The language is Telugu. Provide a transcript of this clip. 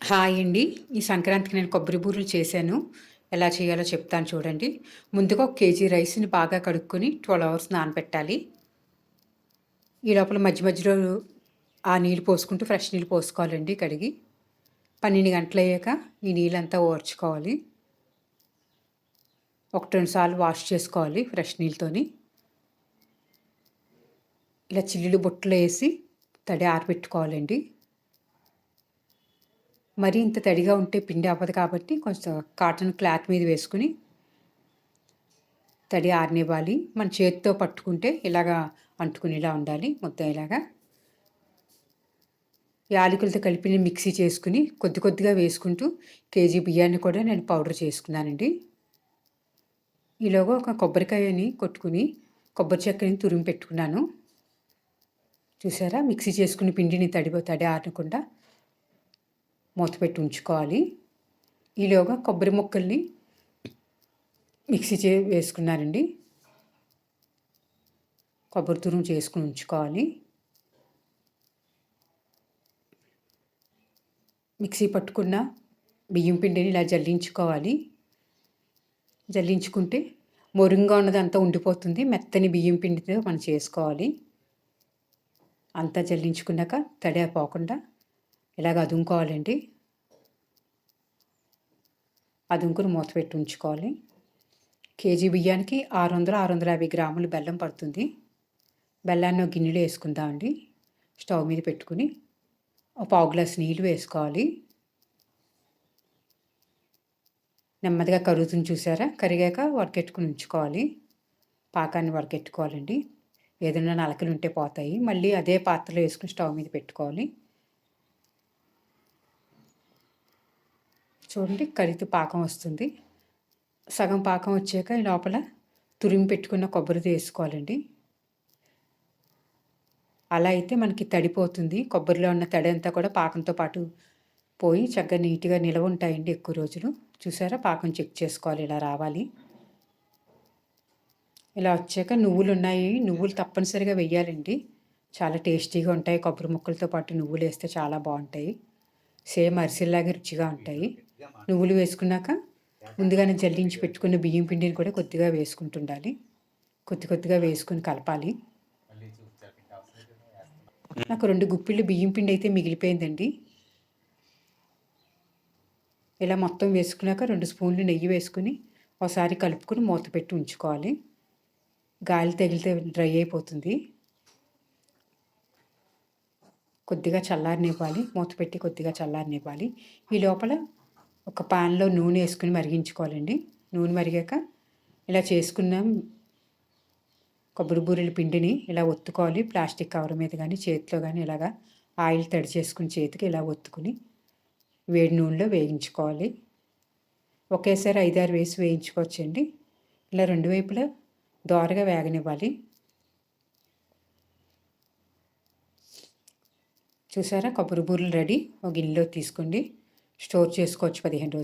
హాయ్ అండి. ఈ సంక్రాంతికి నేను కొబ్బరి బూరెలు చేశాను. ఎలా చేయాలో చెప్తాను చూడండి. ముందుగా ఒక కేజీ రైస్‌ని బాగా కడుక్కొని 12 అవర్స్ నానబెట్టాలి. ఈ లోపల మధ్య మధ్యలో ఆ నీళ్ళు పోసుకుంటూ ఫ్రెష్ నీళ్ళు పోసుకోవాలండి కడిగి. 12 గంటలయ్యాక ఈ నీళ్ళంతా ఓర్చుకోవాలి. 1, 2 సార్లు వాష్ చేసుకోవాలి ఫ్రెష్ నీళ్ళతోని. ఇలా చిల్లులు బుట్టలో ఏసి తడి ఆరబెట్టుకోవాలండి. మరీ ఇంత తడిగా ఉంటే పిండి అవ్వదు కాబట్టి కొంచెం కాటన్ క్లాత్ మీద వేసుకొని తడి ఆరనివ్వాలి. మన చేతితో పట్టుకుంటే ఇలాగా అంటుకునేలా ఉండాలి ముద్ద ఇలాగా. యాలకులతో కలిపి మిక్సీ చేసుకుని కొద్ది కొద్దిగా వేసుకుంటూ కేజీ బియ్యాన్ని కూడా నేను పౌడర్ చేసుకున్నానండి. ఈలోగా ఒక కొబ్బరికాయని కొట్టుకుని కొబ్బరి చెక్కని తురిమి పెట్టుకున్నాను. చూసారా, మిక్సీ చేసుకుని పిండిని తడి ఆరకుండా మూత పెట్టి ఉంచుకోవాలి. ఈలోగా కొబ్బరి ముక్కల్ని మిక్సీ వేసుకున్నానండి. కొబ్బరి తురుము చేసుకుని ఉంచుకోవాలి. మిక్సీ పట్టుకున్న బియ్యం పిండిని ఇలా జల్లించుకోవాలి. జల్లించుకుంటే మొరుంగా ఉన్నదంతా ఉండిపోతుంది. మెత్తని బియ్యం పిండితో మనం చేసుకోవాలి. అంతా జల్లించుకున్నాక తడి పోకుండా ఇలాగ అదుముకోవాలండి. అదుముకుని మూత పెట్టి ఉంచుకోవాలి. కేజీ బియ్యానికి 600-650 గ్రాములు బెల్లం పడుతుంది. బెల్లాన్ని ఒక గిన్నెలో వేసుకుందామండి. స్టవ్ మీద పెట్టుకుని ఒక పావు గ్లాస్ నీళ్ళు వేసుకోవాలి. నెమ్మదిగా కరుగుతుంది చూసారా. కరిగాక వడకెట్టుకుని ఉంచుకోవాలి. పాకాన్ని వడకెట్టుకోవాలండి. ఏదైనా నలకలు ఉంటే పోతాయి. మళ్ళీ అదే పాత్రలో వేసుకుని స్టవ్ మీద పెట్టుకోవాలి. చూడండి, కరిగితే పాకం వస్తుంది. సగం పాకం వచ్చాక ఈ లోపల తురిమి పెట్టుకున్న కొబ్బరిది వేసుకోవాలండి. అలా అయితే మనకి తడిపోతుంది. కొబ్బరిలో ఉన్న తడి అంతా కూడా పాకంతో పాటు పోయి చక్కగా నీట్గా నిలవ ఉంటాయండి ఎక్కువ రోజులు. చూసారా, పాకం చెక్ చేసుకోవాలి. ఇలా రావాలి. ఇలా వచ్చాక నువ్వులు ఉన్నాయి. నువ్వులు తప్పనిసరిగా వెయ్యాలండి. చాలా టేస్టీగా ఉంటాయి. కొబ్బరి ముక్కలతో పాటు నువ్వులు వేస్తే చాలా బాగుంటాయి. సేమ్ అరిసెల్లాగే రుచిగా ఉంటాయి. నువ్వులు వేసుకున్నాక ముందుగానే జల్లించి పెట్టుకున్న బియ్యం పిండిని కూడా కొద్దిగా వేసుకుంటుండాలి. కొద్దిగా వేసుకుని కలపాలి. నాకు 2 గుప్పిళ్ళు బియ్యం పిండి అయితే మిగిలిపోయిందండి. ఇలా మొత్తం వేసుకున్నాక 2 స్పూన్లు నెయ్యి వేసుకుని ఒకసారి కలుపుకుని మూత పెట్టి ఉంచుకోవాలి. గాలి తగిలితే డ్రై అయిపోతుంది. కొద్దిగా చల్లారనివ్వాలి. మూత పెట్టి కొద్దిగా చల్లారనివ్వాలి. ఈ లోపల ఒక పాన్లో నూనె వేసుకుని మరిగించుకోవాలండి. నూనె మరిగాక ఇలా చేసుకున్న కొబ్బరి బూరెల పిండిని ఇలా ఒత్తుకోవాలి. ప్లాస్టిక్ కవర్ మీద కానీ చేతిలో కానీ ఇలాగా ఆయిల్ తడి చేసుకుని చేతికి ఇలా ఒత్తుకుని వేడి నూనెలో వేయించుకోవాలి. ఒకేసారి 5-6 వేసి వేయించుకోవచ్చండి. ఇలా 2 వైపులా దోరగా వేగనివ్వాలి. చూసారా, కొబ్బరి బూరెలు రెడీ. ఒక గిన్నెలో తీసుకోండి. స్టోర్ చేసుకోవచ్చు 15 రోజులు.